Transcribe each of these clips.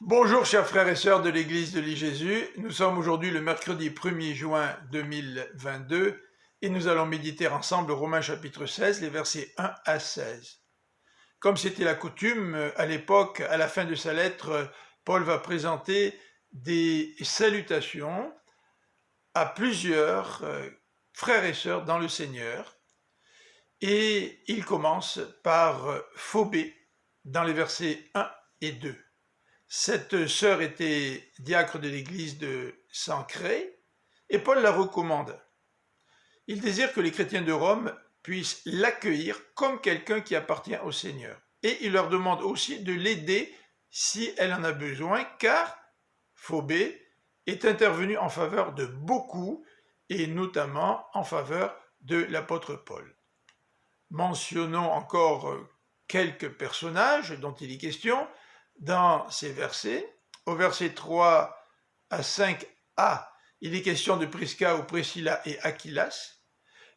Bonjour chers frères et sœurs de l'Église de l'I-Jésus, nous sommes aujourd'hui le mercredi 1er juin 2022 et nous allons méditer ensemble Romains chapitre 16, les versets 1 à 16. Comme c'était la coutume, à l'époque, à la fin de sa lettre, Paul va présenter des salutations à plusieurs frères et sœurs dans le Seigneur. Et il commence par Phobé dans les versets 1 et 2. Cette sœur était diacre de l'église de Sancré et Paul la recommande. Il désire que les chrétiens de Rome puissent l'accueillir comme quelqu'un qui appartient au Seigneur. Et il leur demande aussi de l'aider si elle en a besoin, car Phobé est intervenu en faveur de beaucoup, et notamment en faveur de l'apôtre Paul. Mentionnons encore quelques personnages dont il est question dans ces versets. Au verset 3 à 5a, il est question de Prisca ou Priscilla et Aquilas,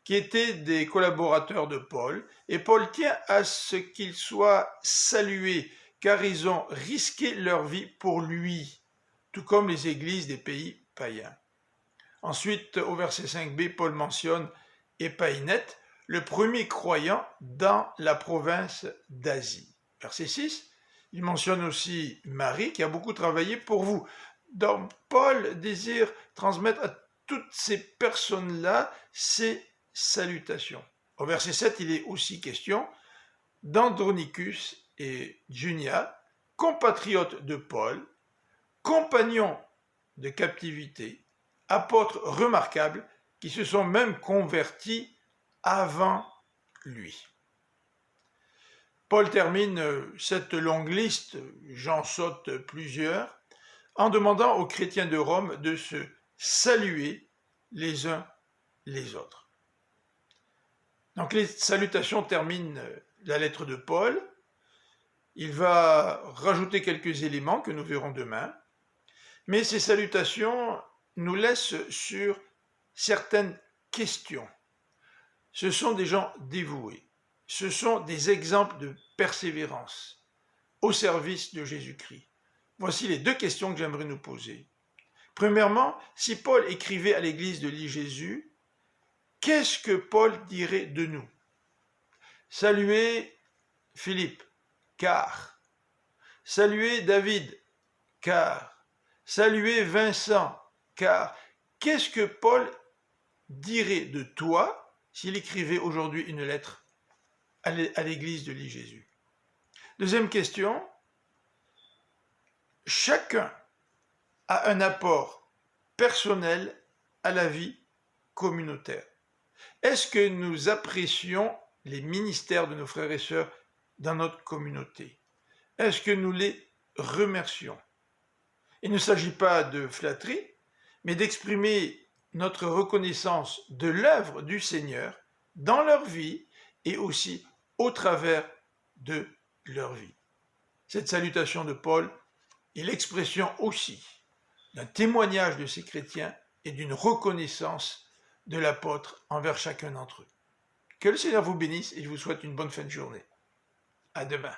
qui étaient des collaborateurs de Paul, et Paul tient à ce qu'ils soient salués, car ils ont risqué leur vie pour lui, tout comme les églises des pays païens. Ensuite, au verset 5b, Paul mentionne Épaïnette, le premier croyant dans la province d'Asie. Verset 6, il mentionne aussi Marie qui a beaucoup travaillé pour vous. Donc Paul désire transmettre à toutes ces personnes-là ces salutations. Au verset 7, il est aussi question d'Andronicus et Junia, compatriotes de Paul, compagnons de captivité, apôtres remarquables qui se sont même convertis avant lui. Paul termine cette longue liste, j'en saute plusieurs, en demandant aux chrétiens de Rome de se saluer les uns les autres. Donc les salutations terminent la lettre de Paul. Il va rajouter quelques éléments que nous verrons demain, mais ces salutations nous laissent sur certaines questions. Ce sont des gens dévoués. Ce sont des exemples de persévérance au service de Jésus-Christ. Voici les deux questions que j'aimerais nous poser. Premièrement, si Paul écrivait à l'église de l'I-Jésus, qu'est-ce que Paul dirait de nous? Saluez Philippe, car. Saluez David, car. Saluez Vincent, car. Qu'est-ce que Paul dirait de toi s'il écrivait aujourd'hui une lettre à l'église de l'I-Jésus? Deuxième question, chacun a un apport personnel à la vie communautaire. Est-ce que nous apprécions les ministères de nos frères et sœurs dans notre communauté? Est-ce que nous les remercions? Il ne s'agit pas de flatterie, mais d'exprimer notre reconnaissance de l'œuvre du Seigneur dans leur vie et aussi au travers de leur vie. Cette salutation de Paul est l'expression aussi d'un témoignage de ces chrétiens et d'une reconnaissance de l'apôtre envers chacun d'entre eux. Que le Seigneur vous bénisse et je vous souhaite une bonne fin de journée. À demain.